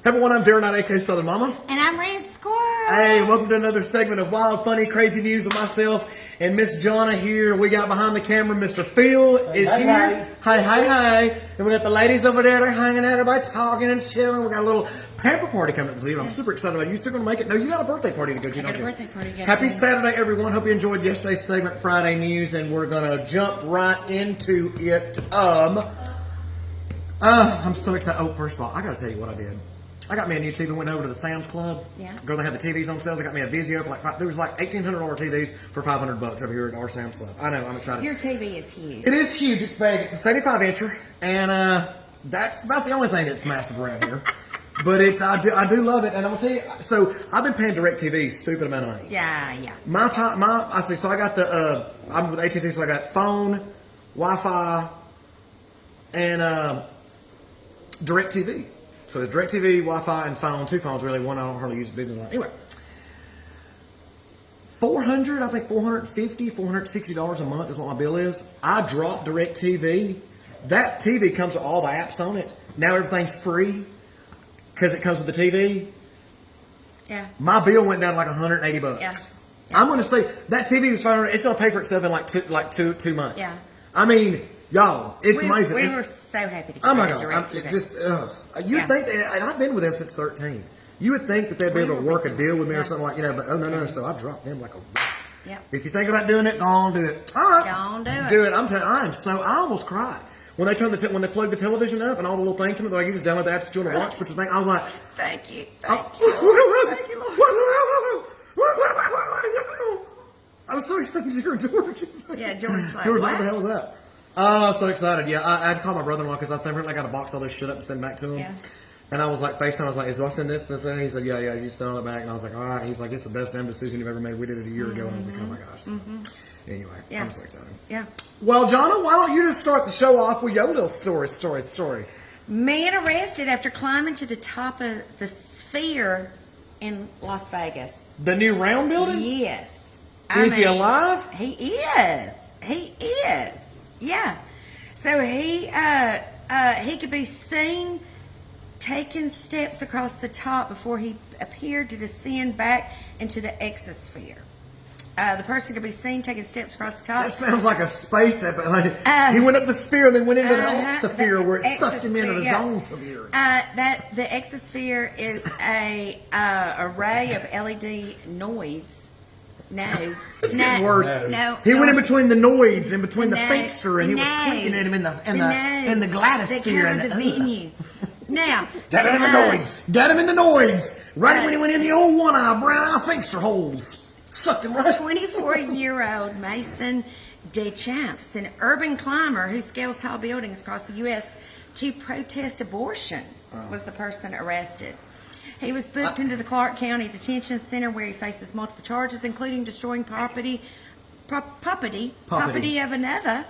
Hey everyone, I'm Darren Knight, aka Southern Mama. And I'm Red Squirrel. Hey, welcome to another segment of wild, funny, crazy news with myself and Miss Jonna here. We got behind the camera Mr. Phil is here. Hi. And we got the ladies over there. They're hanging out, everybody talking and chilling. We got a little pamper party coming this evening. I'm super excited about it. You still going to make it? No, you got a birthday party to go to, don't you? I got a birthday party to go to. Happy Saturday, everyone. Hope you enjoyed yesterday's segment, Friday News, and we're going to jump right into it. I'm so excited. Oh, first of all, I got to tell you what I did. I got me a new TV and went over to the Sam's Club. Yeah. Girl, they had the TVs on sales. I got me a Vizio for there was like $1,800 TVs for $500 over here at our Sam's Club. I know, I'm excited. Your TV is huge. It is huge. It's big. It's a 75-incher, and that's about the only thing that's massive around here. But I do love it, and I'm gonna tell you. So I've been paying DirecTV stupid amount of money. Yeah. So I got the I'm with AT&T, so I got phone, Wi-Fi, and DirecTV. So it's DirecTV, Wi-Fi, and phone. 2 phones, really. One I don't hardly use business line. Anyway, $450, $460 a month is what my bill is. I dropped DirecTV. That TV comes with all the apps on it. Now everything's free because it comes with the TV. Yeah. My bill went down like $180. Yeah. I'm going to say that TV was $500. It's going to pay for itself in like two months. Yeah. I mean, y'all, it's amazing. We were so happy to get Oh my God! DirecTV. You'd think that, and I've been with them since 13. You would think that they'd be able to work a deal with me or something like, but oh no. So I dropped them like a rock. Yep. If you think about doing it, go on, do it. All right, Go on, do it. Do it. I'm telling you, I almost cried when they when they plugged the television up and all the little things to me. They're like, you just download the apps that you want to watch, but you think I was like, Thank you. Thank you, Lord. I was so excited to hear George. Yeah, George. Like, George, what? what the hell was that? Oh, I was so excited. Yeah, I had to call my brother-in-law because I think I got to box all this shit up and send back to him. Yeah. And I was like, FaceTime, I was like, do I send this? And he said, yeah, you send all that back. And I was like, all right. He's like, it's the best damn decision you've ever made. We did it a year ago. And I was like, oh my gosh. Anyway, Yeah. I'm so excited. Yeah. Well, Jonna, why don't you just start the show off with your little story? Man arrested after climbing to the top of the Sphere in Las Vegas. The new round building? Yes. Is he alive? He is. Yeah. So he could be seen taking steps across the top before he appeared to descend back into the exosphere. The person could be seen taking steps across the top. That sounds like a space episode. He went up the sphere and then went into the exosphere where it sucked him into the zone sphere. The exosphere is a array of LED nodes. It's getting worse. He went in between the noids and between the Finster, and he was tweaking at him in the Gladisphere and the venue. Now, got him in the noids. Got him in the noids. Right when he went in the old one-eye, brown-eye Finster holes. Sucked him right. 24-year-old Mason Deschamps, an urban climber who scales tall buildings across the U.S. to protest abortion, was the person arrested. He was booked into the Clark County Detention Center where he faces multiple charges, including destroying property of another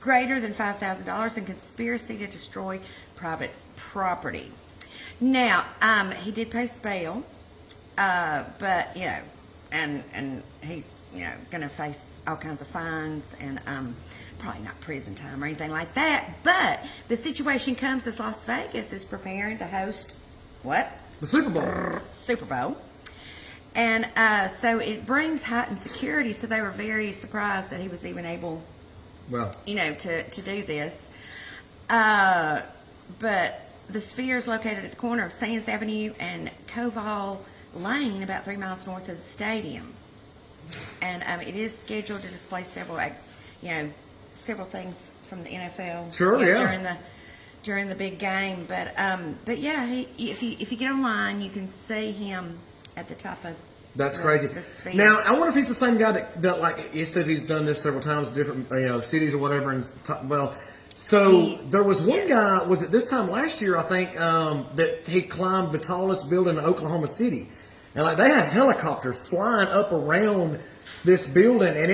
greater than $5,000 and conspiracy to destroy private property. Now, he did post bail, but and he's going to face all kinds of fines and probably not prison time or anything like that. But the situation comes as Las Vegas is preparing to host what? The Super Bowl. And so it brings heightened security, so they were very surprised that he was even able, to do this. But the Sphere is located at the corner of Sands Avenue and Koval Lane, about 3 miles north of the stadium. And it is scheduled to display several things from the NFL. Sure, during the big game, but yeah, if you get online, you can see him at the top of. That's crazy. The now, I wonder if he's the same guy that like he said he's done this several times, different cities or whatever. And there was one guy. Was it this time last year? I think that he climbed the tallest building in Oklahoma City, and like they had helicopters flying up around this building, and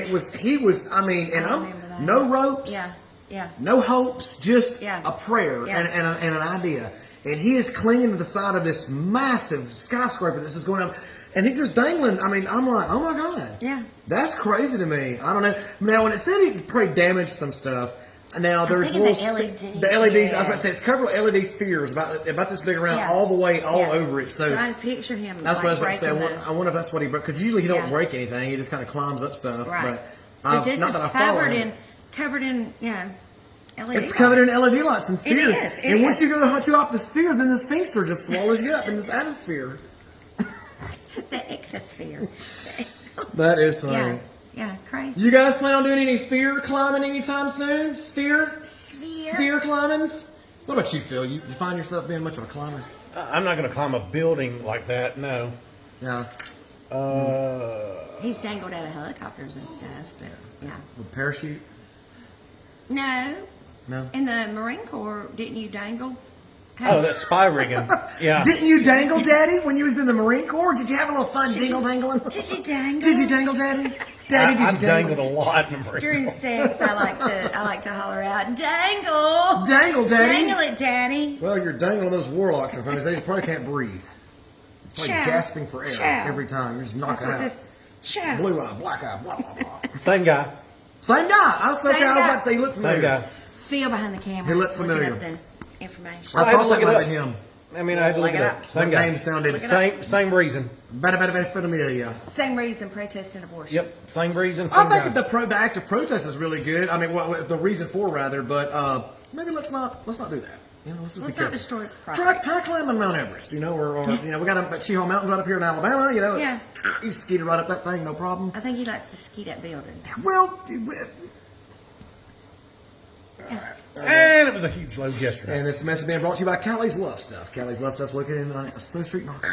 no ropes. Yeah. No hopes, just a prayer and an idea. And he is clinging to the side of this massive skyscraper that's just going up. And he just dangling. I mean, I'm like, oh my God. Yeah. That's crazy to me. I don't know. Now, when it said he probably damaged some stuff, Now there's thinking little the LED, the LEDs. I was yeah. about to say it's covered with LED spheres about this big around Yeah. all the way all Yeah. over it. So I picture him. that's what I was about to say. breaking I wonder if that's what he broke because usually he don't Yeah. break anything. He just kind of climbs up stuff. Right. But this not is that I follow him. covered in LED. It's covered in LED lights and It spheres. is, it And once is. you go too off the sphere, then the sphincter just swallows you up in this atmosphere. The exosphere. That is Yeah. funny. Yeah. Crazy. You guys plan on doing any fear climbing anytime soon? Sphere climbings? What about you, Phil? You find yourself being much of a climber? I'm not going to climb a building like that. No. Yeah. He's dangled out of helicopters and stuff, but yeah. With parachute? No. No. In the Marine Corps, didn't you dangle? Oh, that's spy rigging. Yeah. Didn't you dangle, Daddy, when you was in the Marine Corps? Did you have a little fun dangling? Did you dangle? Did you dangle, Daddy? Daddy, did you I've dangle? dangled a lot in the Marine During Corps. sex, I like to holler out, dangle, Dangle, Daddy. dangle it, Daddy. Well, you're dangling those warlocks in front of you. They probably can't breathe. It's like Chow. gasping for air Chow. every time. You're just knocking That's what out. this. Chow. Blue eye, black eye, blah, blah, blah. Same guy. Same guy. I was so Same proud. I was guy. about to say he looked familiar. Same guy. Feel behind the camera. He looked looking familiar. up the information. I I had thought to that look might it have up. been him. I mean, I had to look it up. Same That guy. name sounded Same reason. better familiar. Same reason, protesting abortion. Yep. Same reason. I Same think guy. the act of protest is really good. I mean, the reason for rather, but maybe let's not do that. You know, let's just Let's be not careful. destroy property. Try climbing Mount Everest, you know, or you know, we got a Cheehaw Mountains right up here in Alabama. You know, Yeah. You skeeted right up that thing, no problem. I think he likes to ski at buildings. Well, And it was a huge load yesterday. and this mess is being brought to you by Callie's Love Stuff. Callie's Love Stuff's located on So Street Market.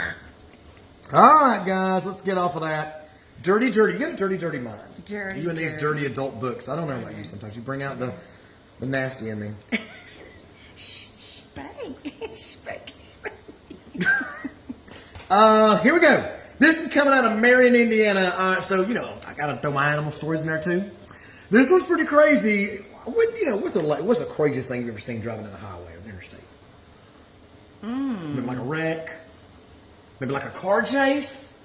All right, guys, let's get off of that. Dirty. You got a dirty mind. Dirty, You and these dirty. dirty adult books. I don't know about you. Sometimes you bring out the nasty in me. Spank. Here we go. This is coming out of Marion, Indiana. So you know, I gotta throw my animal stories in there too. This one's pretty crazy. What's the craziest thing you've ever seen driving down the highway or the interstate? Maybe like a wreck. Maybe like a car chase.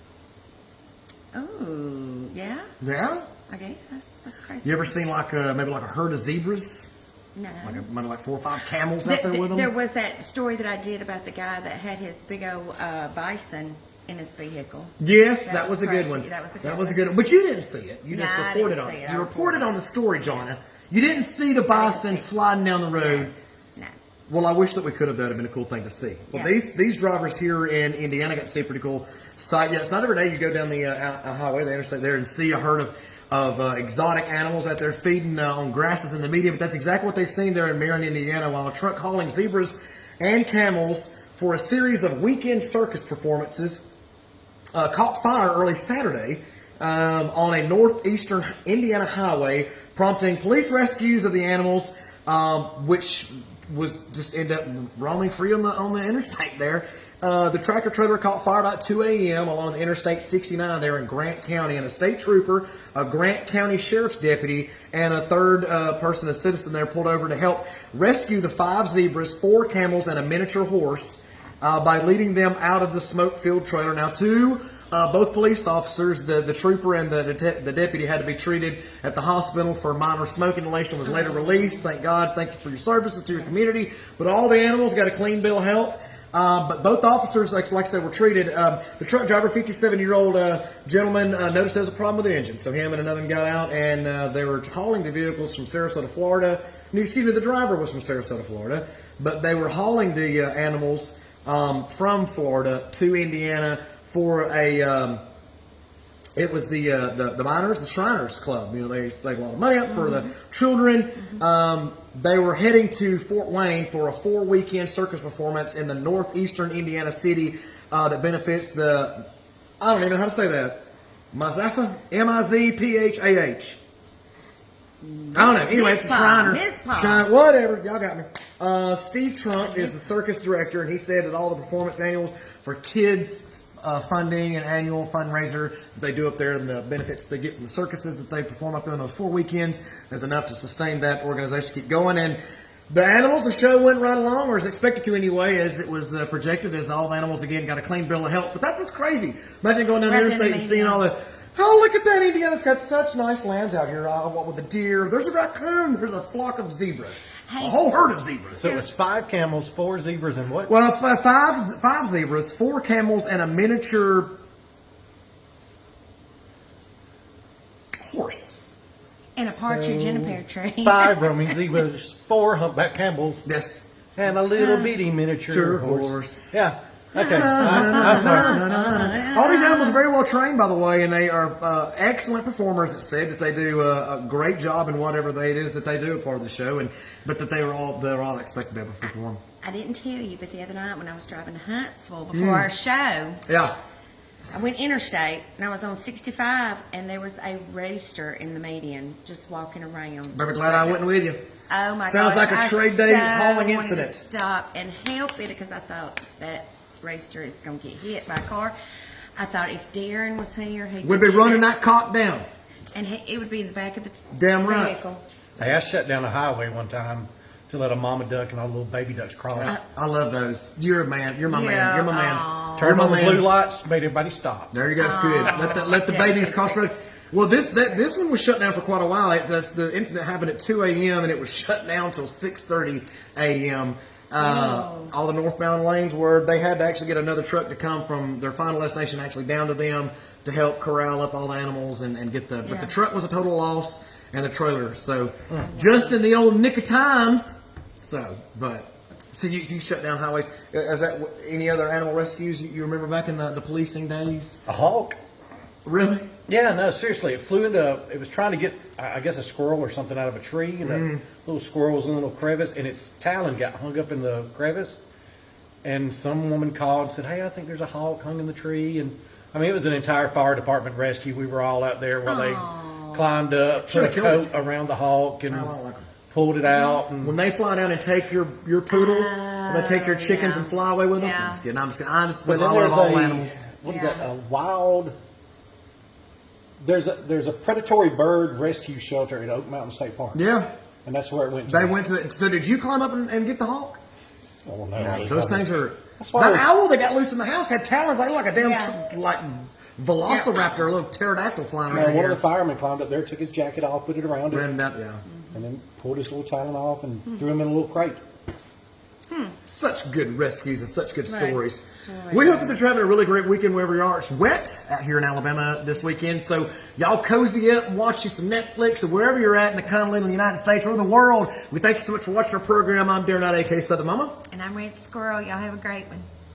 Oh, yeah? Yeah. Okay, that's crazy. You ever seen maybe like a herd of zebras? No. Maybe like 4 or 5 camels out there with them? There was that story that I did about the guy that had his big old bison in his vehicle. Yes, That that was was a good crazy. one. That was a good That was a one. good one. But you didn't see it. You No, just I reported didn't on see it. it. I You reported reported on the story, Jonna. You didn't see the bison sliding down the road. No. Well, I wish that we could have. That would have been a cool thing to see. Well, Yeah. these drivers here in Indiana got to see a pretty cool sight. Yeah, it's not every day you go down the highway, the interstate there, and see a herd of exotic animals out there feeding on grasses in the median. But that's exactly what they seen there in Marion, Indiana, while a truck hauling zebras and camels for a series of weekend circus performances caught fire early Saturday on a northeastern Indiana highway, prompting police rescues of the animals, which was just end up roaming free on the interstate there. The tractor trailer caught fire about 2 a.m. along the Interstate 69 there in Grant County, and a state trooper, a Grant County Sheriff's deputy, and a third person, a citizen there, pulled over to help rescue the 5 zebras, 4 camels, and a miniature horse by leading them out of the smoke-filled trailer. Now, both police officers, the trooper and the deputy, had to be treated at the hospital for minor smoke inhalation, was later released. Thank God. Thank you for your services to your community. But all the animals got a clean bill of health. But both officers, like I said, were treated. The truck driver, 57-year-old gentleman, noticed there was a problem with the engine. So him and another one got out, and they were hauling the vehicles from Sarasota, Florida. The driver was from Sarasota, Florida. But they were hauling the animals from Florida to Indiana for it was the Miners, the Shriners Club. You know, they save a lot of money up for the children. They were heading to Fort Wayne for a 4-weekend circus performance in the northeastern Indiana city that benefits the, I don't even know how to say that, Mizpah? Mizphah. I don't know. Anyway, it's a Shriner. Whatever. Y'all got me. Steve Trump is the circus director, and he said that all the performance annuals for kids funding and annual fundraiser that they do up there and the benefits they get from the circuses that they perform up there in those 4 weekends is enough to sustain that organization, keep going. And the animals, the show went right along, or is expected to anyway, as it was projected, as all the animals again got a clean bill of health. But that's just crazy. Imagine going down the interstate and seeing all the Oh, look at that! Indiana's got such nice lands out here. What with the deer? There's a raccoon. There's a flock of zebras. Hey. A whole herd of zebras. So it was 5 camels, 4 zebras, and what? Well, five zebras, 4 camels, and a miniature horse. And a partridge in a pear tree. 5 roaming zebras, 4 humpback camels, Yes. and a little bitty miniature horse. Yeah. Okay. I'm sorry. All these animals are very well trained, by the way, and they are excellent performers. It said that they do a great job in whatever it is that they do, a part of the show, but that they're all expected to be able to perform. I didn't tell you, but the other night when I was driving to Huntsville before our show, Yeah. I went interstate and I was on 65 and there was a rooster in the median just walking around. Very glad I went with you. Oh my god! Sounds like a trade day hauling wanted incident. to stop and help it because I thought that rooster is going to get hit by a car. I thought if Darren was here, he We'd be running that cock down. and it would be in the back of the Damn right. vehicle. Hey, I shut down a highway one time to let a mama duck and all the little baby ducks cross. I love those. You're a man. You're my man. You're my man. Aw. Turned You're on my the man. blue lights, made everybody stop. There you go. It's good. Let the babies cross the road. Well, this one was shut down for quite a while. The incident happened at 2 a.m. and it was shut down until 6:30 a.m. All the northbound lanes they had to actually get another truck to come from their final destination actually down to them to help corral up all the animals and get the. But the truck was a total loss and the trailer. So just in the old nick of times. So you shut down highways. Is that any other animal rescues you remember back in the policing days? A hawk? Really? Yeah, no, seriously. It flew it was trying to get, I guess, a squirrel or something out of a tree, and a little squirrel was in a little crevice, and its talon got hung up in the crevice. And some woman called and said, hey, I think there's a hawk hung in the tree. And I mean, it was an entire fire department rescue. We were all out there while they climbed up, put Should've a killed coat around the hawk, and I don't like 'em. pulled it out. And When they fly down and take your poodle, when they take your chickens and fly away with them, Yeah. I'm just kidding. I'm just kidding. I just But with then all there's of all animals. what is Yeah. that? A wild. There's a predatory bird rescue shelter at Oak Mountain State Park. Yeah, And that's where it went to. they went to. So did you climb up and get the hawk? Oh, no, No, those things are. That's why That owl that got loose in the house had talons like a damn Yeah. like velociraptor, a little pterodactyl flying No, around one of here. the firemen climbed up there, took his jacket off, put it around it, Ran up, yeah. and then pulled his little talon off and threw him in a little crate. Such good rescues and such good That's stories. sweet. We hope that you're having a really great weekend wherever you are. It's wet out here in Alabama this weekend, so y'all cozy up and watch you some Netflix or wherever you're at in the continental United States or the world. We thank you so much for watching our program. I'm Darren Knight, a.k.a. Southern Mama. And I'm Red Squirrel. Y'all have a great one.